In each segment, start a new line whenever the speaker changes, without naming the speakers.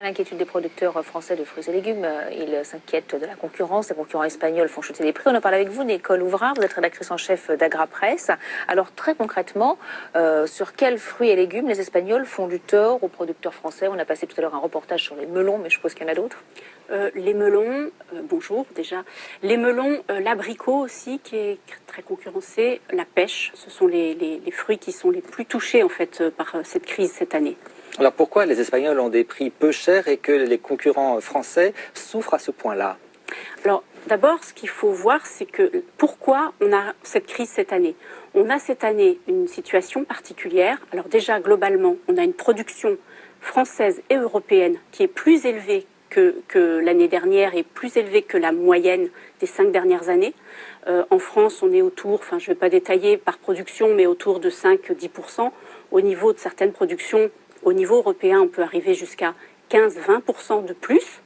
L'inquiétude des producteurs français de fruits et légumes, ils s'inquiètent de la concurrence. Les concurrents espagnols font chuter les prix. On en parle avec vous, Nicole Ouvrard, vous êtes rédactrice en chef d'Agrapresse. Alors très concrètement, sur quels fruits et légumes les Espagnols font du tort aux producteurs français? On a passé tout à l'heure un reportage sur les melons, mais je suppose qu'il y en a d'autres.
Les melons, bonjour déjà. Les melons, l'abricot aussi qui est très concurrencé, la pêche, ce sont les fruits qui sont les plus touchés en fait par cette crise cette année.
Alors pourquoi les Espagnols ont des prix peu chers et que les concurrents français souffrent à ce point-là?
Alors d'abord, ce qu'il faut voir, c'est que pourquoi on a cette crise cette année. On a cette année une situation particulière. Alors déjà, globalement, on a une production française et européenne qui est plus élevée que l'année dernière et plus élevée que la moyenne des 5 dernières années. En France, on est autour, je ne vais pas détailler par production, mais autour de 5-10%. Au niveau de certaines productions, au niveau européen, on peut arriver jusqu'à 15-20% de plus.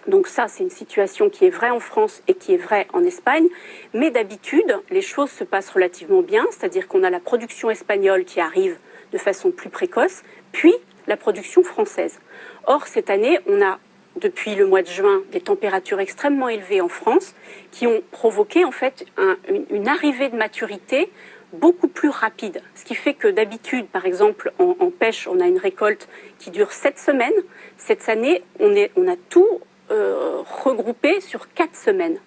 Donc ça, c'est une situation qui est vraie en France et qui est vraie en Espagne. Mais d'habitude, les choses se passent relativement bien, c'est-à-dire qu'on a la production espagnole qui arrive de façon plus précoce, puis la production française. Or, cette année, on a, depuis le mois de juin, des températures extrêmement élevées en France qui ont provoqué en fait une arrivée de maturité beaucoup plus rapide. Ce qui fait que d'habitude, par exemple, en pêche, on a une récolte qui dure 7 semaines. Cette année, on a tout regroupé sur 4 semaines.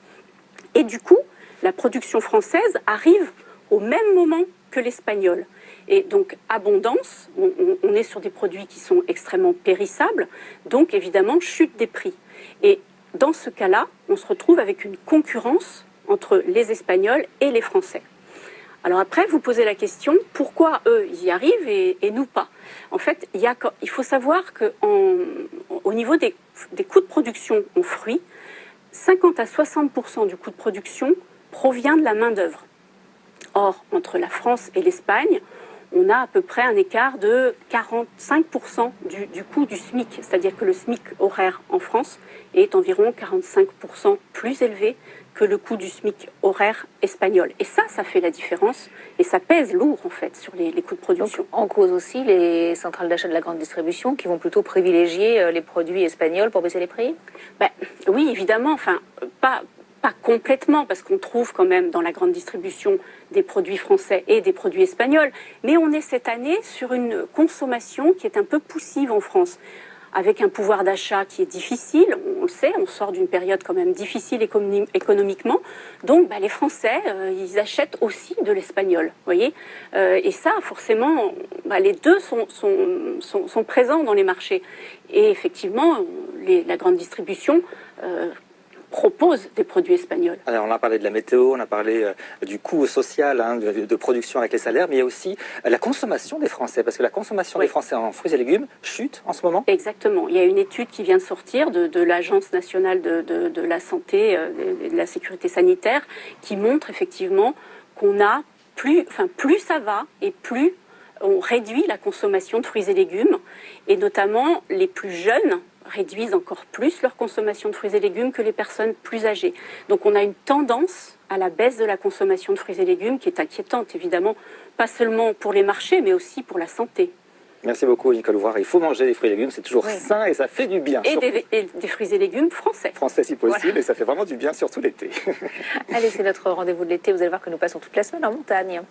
Et du coup, la production française arrive au même moment que l'espagnol. Et donc, abondance, on est sur des produits qui sont extrêmement périssables, donc évidemment, chute des prix. Et dans ce cas-là, on se retrouve avec une concurrence entre les Espagnols et les Français. Alors après, vous posez la question, pourquoi eux, ils y arrivent et nous pas? En fait, il faut savoir qu'au niveau des coûts de production en fruits, 50 à 60% du coût de production provient de la main-d'œuvre. Or, entre la France et l'Espagne, on a à peu près un écart de 45% du coût du SMIC. C'est-à-dire que le SMIC horaire en France est environ 45% plus élevé que le coût du SMIC horaire espagnol. Et ça fait la différence et ça pèse lourd en fait sur les coûts de production.
Donc, en cause aussi les centrales d'achat de la grande distribution qui vont plutôt privilégier les produits espagnols pour baisser les prix?
Oui, évidemment, pas complètement, parce qu'on trouve quand même dans la grande distribution des produits français et des produits espagnols, mais on est cette année sur une consommation qui est un peu poussive en France, avec un pouvoir d'achat qui est difficile, on le sait, on sort d'une période quand même difficile économiquement, donc les Français, ils achètent aussi de l'espagnol, voyez, et ça, forcément, les deux sont présents dans les marchés, et effectivement, la grande distribution propose des produits espagnols.
Alors on a parlé de la météo, on a parlé du coût social de production avec les salaires, mais il y a aussi la consommation des Français, parce que la consommation des Français en fruits et légumes chute en ce moment.
Exactement. Il y a une étude qui vient de sortir de l'Agence nationale de la santé et de la sécurité sanitaire qui montre effectivement qu'on a plus ça va et plus on réduit la consommation de fruits et légumes, et notamment les plus jeunes réduisent encore plus leur consommation de fruits et légumes que les personnes plus âgées. Donc on a une tendance à la baisse de la consommation de fruits et légumes qui est inquiétante, évidemment, pas seulement pour les marchés, mais aussi pour la santé.
Merci beaucoup, Nicole Ouvrard. Il faut manger des fruits et légumes, c'est toujours sain et ça fait du bien.
Et des fruits et légumes français.
Français si possible, et ça fait vraiment du bien, surtout l'été.
Allez, c'est notre rendez-vous de l'été. Vous allez voir que nous passons toute la semaine en montagne.